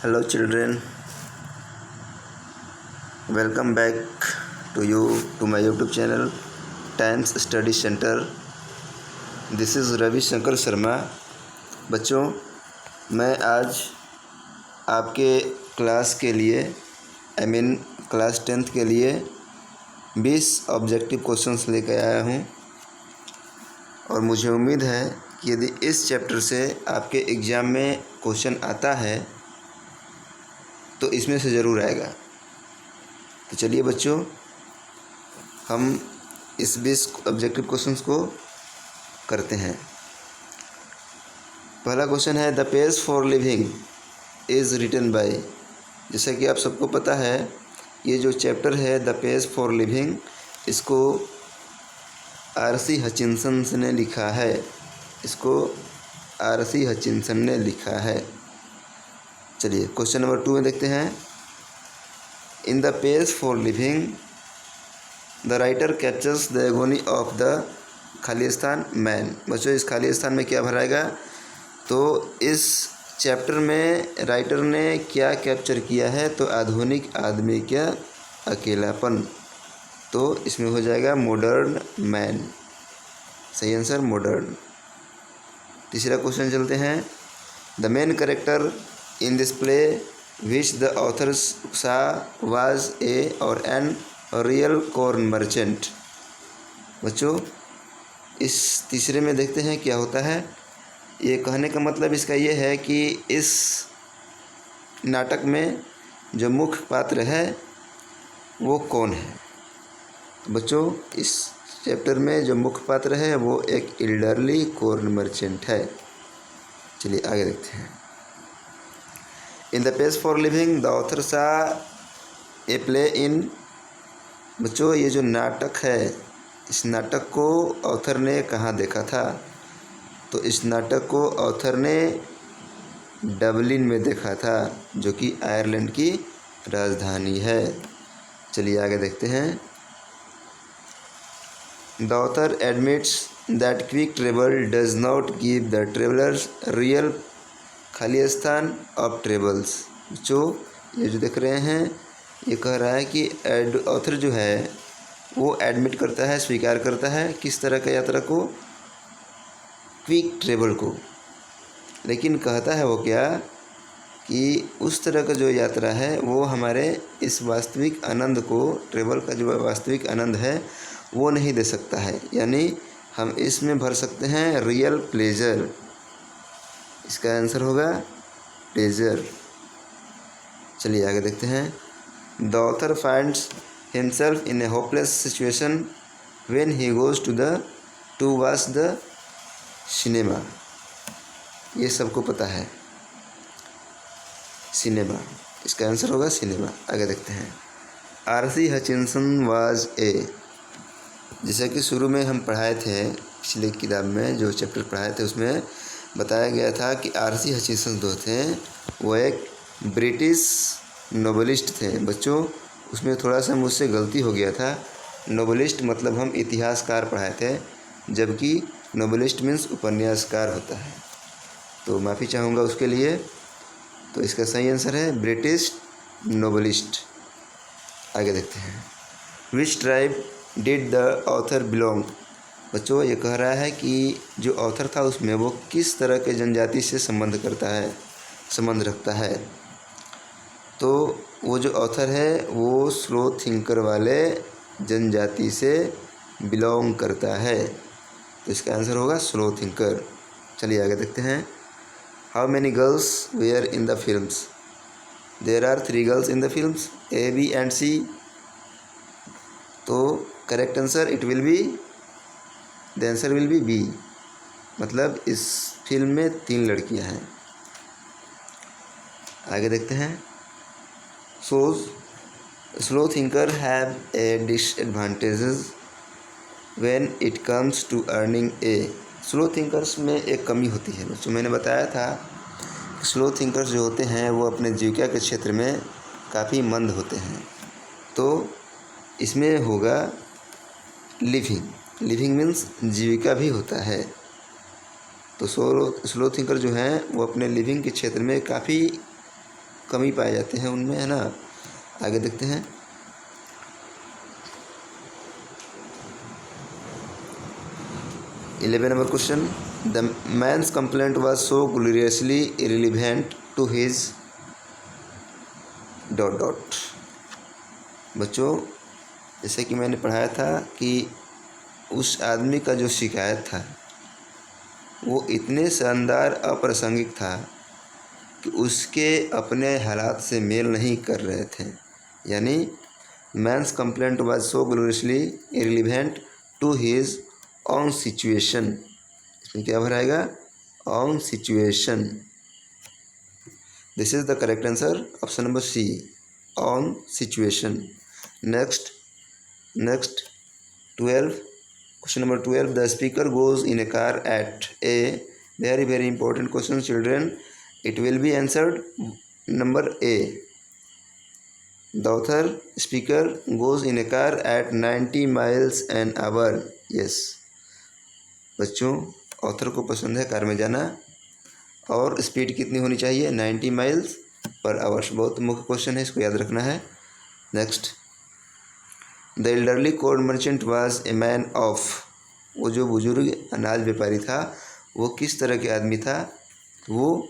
Hello children, welcome back to my YouTube channel Times Study Center. This is Ravi Shankar Sharma. बच्चों, मैं आज आपके class के लिए क्लास 10th के लिए 20 ऑब्जेक्टिव क्वेश्चंस लेकर आया हूँ और मुझे उम्मीद है कि यदि इस चैप्टर से आपके एग्ज़ाम में क्वेश्चन आता है तो इसमें से ज़रूर आएगा. तो चलिए बच्चों, हम इस 20 ऑब्जेक्टिव क्वेश्चंस को करते हैं. पहला क्वेश्चन है, the page for living is written by. जैसा कि आप सबको पता है, ये जो चैप्टर है द पेज फॉर लिविंग, इसको आर.सी. हचिंसन ने लिखा है. चलिए क्वेश्चन नंबर 2 में देखते हैं. In the page for living the writer captures the agony of the Khalistan man. बच्चों, इस खालिस्तान में क्या भराएगा? तो इस चैप्टर में राइटर ने क्या कैप्चर किया है? तो आधुनिक आदमी का अकेलापन. तो इसमें हो जाएगा मॉडर्न मैन. सही आंसर मॉडर्न. तीसरा क्वेश्चन चलते हैं. The main character in this play which the author सा वाज ए और एन रियल कॉर्न मर्चेंट. बच्चों, इस तीसरे में देखते हैं क्या होता है. ये कहने का मतलब इसका ये है कि इस नाटक में जो मुख्य पात्र है वो कौन है. बच्चों, इस चैप्टर में जो मुख्य पात्र है वो एक एल्डरली कॉर्न मर्चेंट है. चलिए आगे देखते हैं. In the page for living the author सा ए प्ले इन. बच्चों, ये जो नाटक है, इस नाटक को ऑथर ने कहाँ देखा था? तो इस नाटक को ऑथर ने डबलिन में देखा था, जो कि आयरलैंड की राजधानी है. चलिए आगे देखते हैं. The author admits that quick travel does not give the travellers real Khalistan of travels. जो ये जो देख रहे हैं, ये कह रहा है कि ऑथर जो है वो एडमिट करता है, स्वीकार करता है किस तरह का यात्रा को? क्विक ट्रेवल को. लेकिन कहता है वो क्या कि उस तरह का जो यात्रा है वो हमारे इस वास्तविक आनंद को, ट्रेवल का जो वास्तविक आनंद है वो नहीं दे सकता है. यानी हम इसमें भर सकते हैं रियल प्लेजर. इसका आंसर होगा प्लेजर. चलिए आगे देखते हैं. The author finds himself in a hopeless situation when he goes to watch the cinema. ये सबको पता है, सिनेमा. इसका आंसर होगा सिनेमा. आगे देखते हैं. आर.सी. Hutchinson was a. जैसा कि शुरू में हम पढ़ाए थे, पिछले किताब में जो चैप्टर पढ़ाए थे उसमें बताया गया था कि आर.सी. हचिंसन जो थे वो एक ब्रिटिश नोवेलिस्ट थे. बच्चों, उसमें थोड़ा सा मुझसे गलती हो गया था. नोवेलिस्ट मतलब हम इतिहासकार पढ़ाए थे, जबकि नोवेलिस्ट मीन्स उपन्यासकार होता है. तो माफ़ी चाहूँगा उसके लिए. तो इसका सही आंसर है ब्रिटिश नोवेलिस्ट. आगे देखते हैं. Which tribe did the author belong. बच्चों, ये कह रहा है कि जो ऑथर था उसमें वो किस तरह के जनजाति से संबंध रखता है. तो वो जो ऑथर है वो स्लो थिंकर वाले जनजाति से बिलोंग करता है. तो इसका आंसर होगा स्लो थिंकर. चलिए आगे देखते हैं. How many girls were in the films. There are 3 girls in the films, A, B and C. तो correct answer the answer will be B. मतलब इस फिल्म में 3 लड़कियां हैं. आगे देखते हैं. So's slow thinker have a disadvantages when it comes to earning a. Slow thinkers में एक कमी होती है. बच्चों, मैंने बताया था कि स्लो थिंकर्स जो होते हैं वो अपने जीविका के क्षेत्र में काफ़ी मंद होते हैं. तो इसमें होगा लिविंग मीन्स जीविका भी होता है. तो स्लो थिंकर जो हैं वो अपने लिविंग के क्षेत्र में काफ़ी कमी पाए जाते हैं उनमें, है ना। आगे देखते हैं। Eleven number question, the man's complaint was so gloriously irrelevant to his dot dot. बच्चों, जैसे कि मैंने पढ़ाया था कि उस आदमी का जो शिकायत था वो इतने शानदार अप्रासंगिक था कि उसके अपने हालात से मेल नहीं कर रहे थे। यानी man's complaint was so gloriously irrelevant to his own situation. इसमें क्या भराएगा? Own situation. This is the correct answer, option number C, own situation. Next 12, question number 12, the speaker goes in a car at a very very important question children, it will be answered number A. The author speaker goes in a car at 90 miles an hour. yes, बच्चों author को पसंद है car में जाना और speed कितनी होनी चाहिए? 90 माइल्स पर आवर्स। बहुत मुख्य क्वेश्चन है, इसको याद रखना है। Next, the elderly corn merchant was a man of. वो जो बुजुर्ग अनाज व्यापारी था वो किस तरह के आदमी था? वो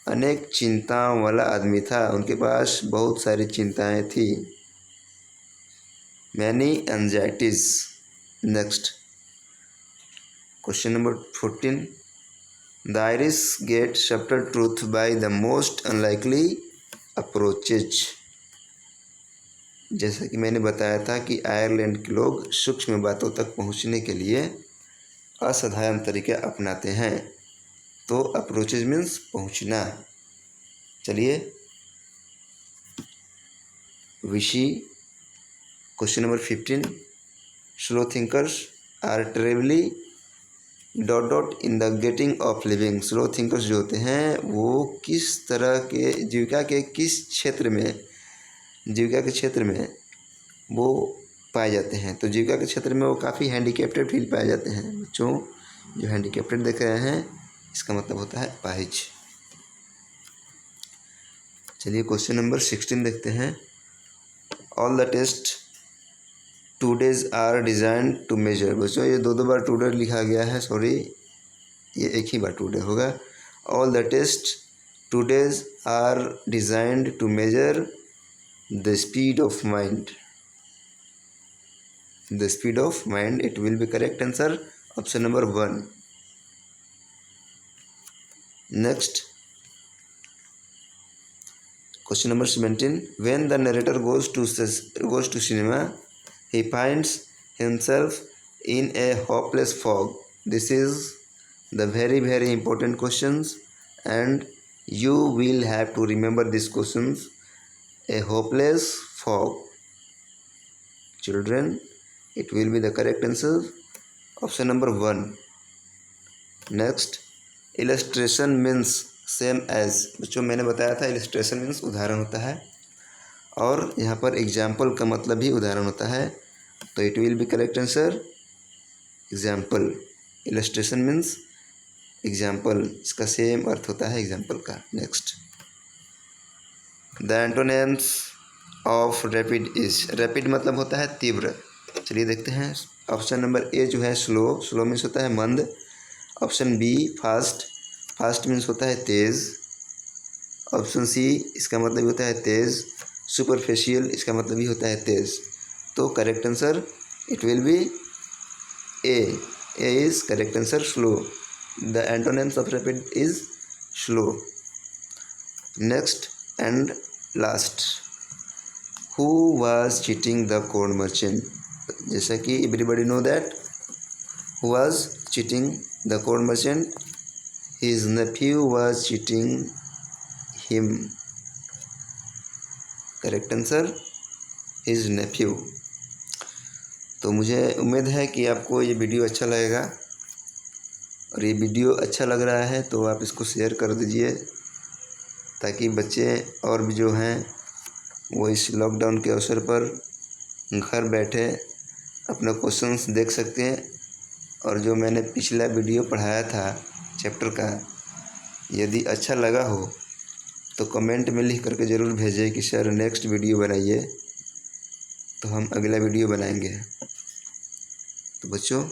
अनेक चिंताओं वाला आदमी था, उनके पास बहुत सारी चिंताएं थी, many anxieties. Next, question number 14, the Irish get subtle truth by the most unlikely approaches. जैसा कि मैंने बताया था कि आयरलैंड के लोग सूक्ष्म बातों तक पहुंचने के लिए असाधारण तरीके अपनाते हैं। तो अप्रोचेज मीन्स पहुंचना। चलिए विशी, question number 15, slow thinkers are terribly dot dot in the getting of living. Slow thinkers जो होते हैं वो किस तरह के जीविका के क्षेत्र में वो पाए जाते हैं? तो जीविका के क्षेत्र में वो काफ़ी हैंडीकेप्टेड फील पाए जाते हैं। बच्चों, जो हैंडीकेप्टेड देख रहे हैं इसका मतलब होता है अपाहिज। चलिए क्वेश्चन नंबर 16 देखते हैं। All the test today's are design to measure. बच्चों, ये दो बार टूडे लिखा गया है, सॉरी ये एक ही बार टूडे होगा। All the test today's are designed to measure the speed of mind. The speed of mind, it will be correct answer, option number 1. Next, question number 17, when the narrator goes to cinema, he finds himself in a hopeless fog. This is the very very important questions and you will have to remember these questions. A hopeless fog, children, it will be the correct answer, option number 1. Next, illustration means same as। बच्चों, मैंने बताया था illustration means उदाहरण होता है और यहाँ पर example का मतलब भी उदाहरण होता है, तो it will be correct answer example। illustration means example, इसका सेम अर्थ होता है example का। Next, the antonyms of rapid is। rapid मतलब होता है तीव्र। चलिए देखते हैं। ऑप्शन नंबर ए जो है स्लो मीन्स होता है मंद। ऑप्शन बी फास्ट मीन्स होता है तेज़। ऑप्शन सी इसका मतलब भी होता है तेज़। सुपरफिशियल इसका मतलब भी होता है तेज़। तो correct answer it will be A is correct answer, slow. The antonyms of rapid is slow. Next and last, who was cheating the corn merchant. जैसा कि everybody know that who was cheating the corn merchant, his Neiphiu was cheating him. Correct answer his Neiphiu. तो मुझे उम्मीद है कि आपको ये video अच्छा लगेगा और ये वीडियो अच्छा लग रहा है तो आप इसको शेयर कर दीजिए ताकि बच्चे और भी जो हैं वो इस लॉकडाउन के अवसर पर घर बैठे अपना क्वेश्चंस देख सकते हैं। और जो मैंने पिछला वीडियो पढ़ाया था चैप्टर का, यदि अच्छा लगा हो तो कमेंट में लिख करके ज़रूर भेजें कि सर नेक्स्ट वीडियो बनाइए, तो हम अगला वीडियो बनाएंगे। तो बच्चों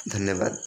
धन्यवाद।